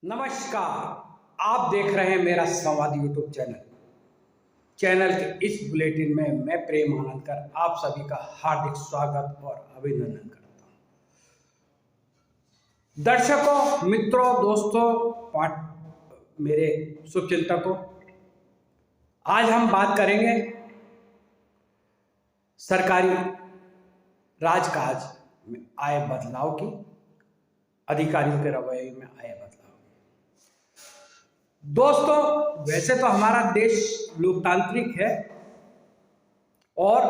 नमस्कार। आप देख रहे हैं मेरा संवाद यूट्यूब चैनल के इस बुलेटिन में मैं प्रेम आनंद कर आप सभी का हार्दिक स्वागत और अभिनंदन करता हूं। दर्शकों, मित्रों, दोस्तों, मेरे शुभचिंतकों, आज हम बात करेंगे सरकारी राजकाज में आए बदलाव की, अधिकारियों के रवैये में आए बदलाव। दोस्तों, वैसे तो हमारा देश लोकतांत्रिक है और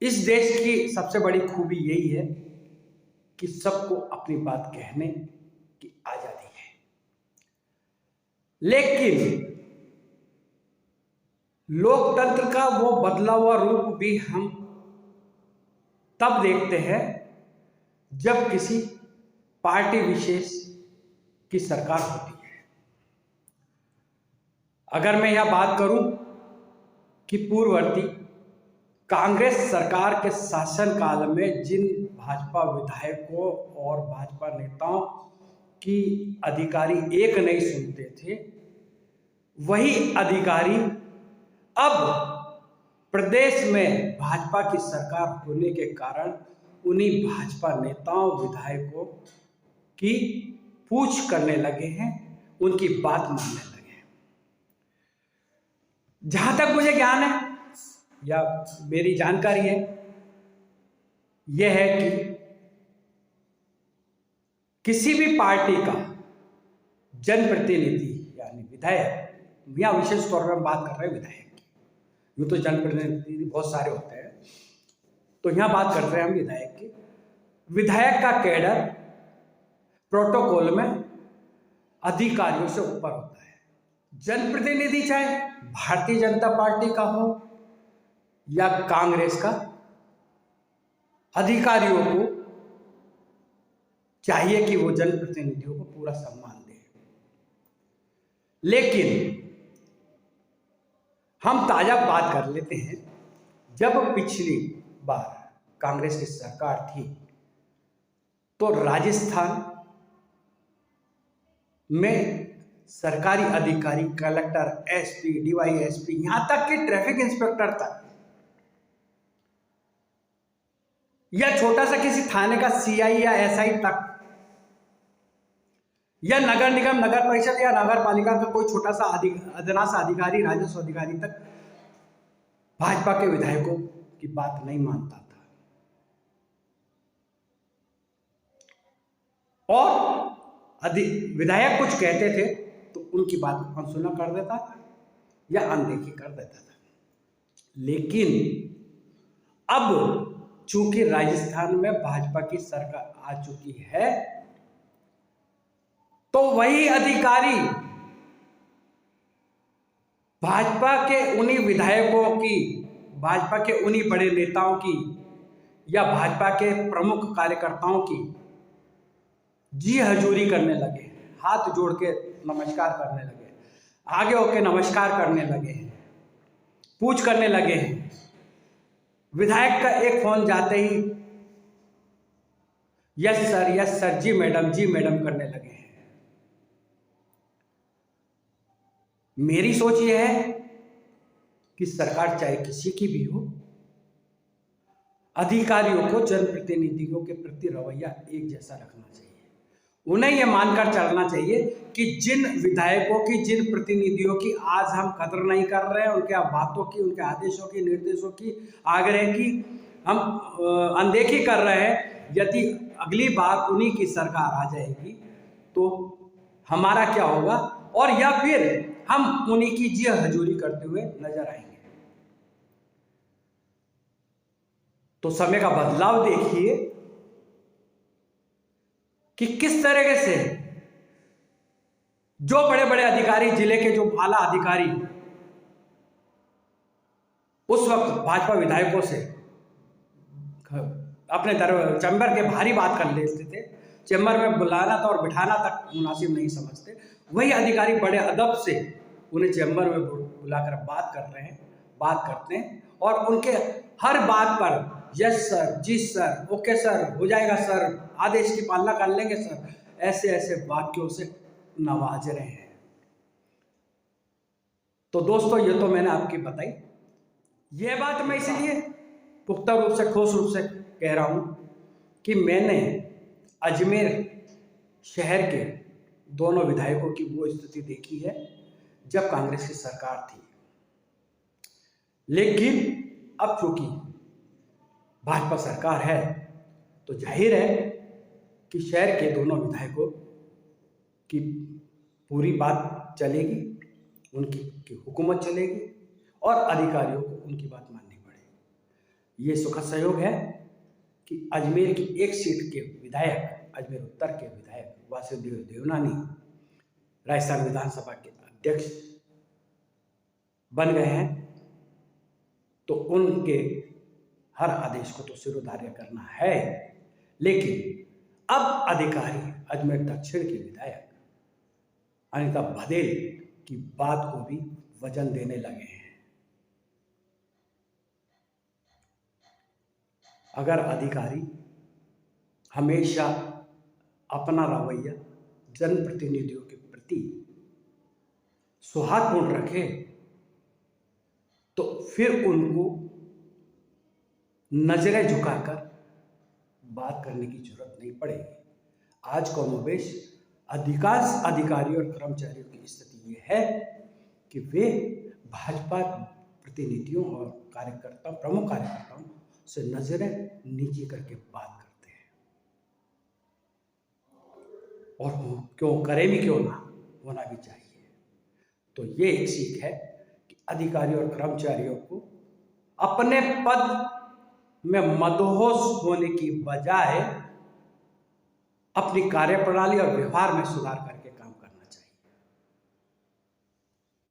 इस देश की सबसे बड़ी खूबी यही है कि सबको अपनी बात कहने की आजादी है। लेकिन लोकतंत्र का वो बदला हुआ रूप भी हम तब देखते हैं जब किसी पार्टी विशेष की सरकार होती है। अगर मैं यह बात करूं कि पूर्ववर्ती कांग्रेस सरकार के शासनकाल में जिन भाजपा विधायकों और भाजपा नेताओं की अधिकारी एक नहीं सुनते थे, वही अधिकारी अब प्रदेश में भाजपा की सरकार होने के कारण उन्हीं भाजपा नेताओं विधायकों की पूछ करने लगे हैं, उनकी बात मानने लगे हैं। जहां तक मुझे ज्ञान है या मेरी जानकारी है, यह है कि किसी भी पार्टी का जनप्रतिनिधि यानी विधायक, यहां विशेष तौर पर हम बात कर रहे हैं विधायक की, यूं तो जनप्रतिनिधि बहुत सारे होते हैं, तो यहां बात कर रहे हैं हम विधायक की। विधायक का कैडर प्रोटोकॉल में अधिकारियों से ऊपर होता है। जनप्रतिनिधि चाहे भारतीय जनता पार्टी का हो या कांग्रेस का, अधिकारियों को चाहिए कि वो जनप्रतिनिधियों को पूरा सम्मान दें। लेकिन हम ताजा बात कर लेते हैं, जब पिछली बार कांग्रेस की सरकार थी तो राजस्थान में सरकारी अधिकारी, कलेक्टर, एसपी, डीवाईएसपी, यहां तक कि ट्रैफिक इंस्पेक्टर तक, या छोटा सा किसी थाने का सीआई या एसआई तक, या नगर निगम, नगर परिषद या नगर पालिका का कोई छोटा सा अदना सा अधिकारी, राजस्व अधिकारी तक भाजपा के विधायकों की बात नहीं मानता था और विधायक कुछ कहते थे तो उनकी बात को अनसुना कर देता था या अनदेखी कर देता था। लेकिन अब चूंकि राजस्थान में भाजपा की सरकार आ चुकी है, तो वही अधिकारी भाजपा के उन्हीं विधायकों की, भाजपा के उन्हीं बड़े नेताओं की या भाजपा के प्रमुख कार्यकर्ताओं की जी हजूरी करने लगे, हाथ जोड़ के नमस्कार करने लगे, आगे होके नमस्कार करने लगे हैं, पूछ करने लगे हैं। विधायक का एक फोन जाते ही यस सर, जी मैडम करने लगे हैं। मेरी सोच यह है कि सरकार चाहे किसी की भी हो, अधिकारियों को जनप्रतिनिधियों के प्रति रवैया एक जैसा रखना चाहिए। उन्हें यह मानकर चलना चाहिए कि जिन विधायकों की, जिन प्रतिनिधियों की आज हम कदर नहीं कर रहे हैं, उनके बातों की, उनके आदेशों की, निर्देशों की, आग्रह की हम अनदेखी कर रहे हैं, यदि अगली बार उन्हीं की सरकार आ जाएगी तो हमारा क्या होगा, और या फिर हम उन्हीं की जी हजूरी करते हुए नजर आएंगे। तो समय का बदलाव देखिए कि किस तरीके से जो बड़े बड़े अधिकारी, जिले के जो आला अधिकारी उस वक्त भाजपा विधायकों से अपने चैम्बर के बाहर ही बात कर लेते थे, चैम्बर में बुलाना था और बिठाना तक मुनासिब नहीं समझते, वही अधिकारी बड़े अदब से उन्हें चैम्बर में बुलाकर बात करते हैं और उनके हर बात पर यस सर, जी सर, ओके सर, हो जाएगा सर, आदेश की पालना कर लेंगे सर, ऐसे ऐसे वाक्यों से नवाज रहे हैं। तो दोस्तों, ये तो मैंने आपकी बताई। ये बात मैं इसलिए पुख्ता रूप से, ठोस रूप से कह रहा हूं कि मैंने अजमेर शहर के दोनों विधायकों की वो स्थिति देखी है जब कांग्रेस की सरकार थी। लेकिन अब चूंकि भाजपा सरकार है तो जाहिर है कि शहर के दोनों विधायकों की पूरी बात चलेगी, उनकी हुकूमत चलेगी और अधिकारियों को उनकी बात माननी पड़ेगी। ये सुखद सहयोग है कि अजमेर की एक सीट के विधायक, अजमेर उत्तर के विधायक वासुदेव देवनानी राजस्थान विधानसभा के अध्यक्ष बन गए हैं, तो उनके हर आदेश को तो सिरोधार्य करना है। लेकिन अब अधिकारी अजमेर दक्षिण के विधायक अनिता भदेल की बात को भी वजन देने लगे हैं। अगर अधिकारी हमेशा अपना रवैया जनप्रतिनिधियों के प्रति सौहार्दपूर्ण रखे तो फिर उनको नजरें झुकाकर बात करने की जरूरत नहीं पड़ेगी। आज कमोबेश अधिकांश अधिकारियों और कर्मचारियों की स्थिति ये है कि वे भाजपा प्रतिनिधियों और कार्यकर्ताओं, प्रमुख कार्यकर्ताओं से नजरें नीचे करके बात करते हैं, और क्यों करें भी क्यों ना, होना भी चाहिए। तो ये एक सीख है कि अधिकारियों और कर्मचारियों को अपने पद में मदहोश होने की बजाय अपनी कार्यप्रणाली और व्यवहार में सुधार करके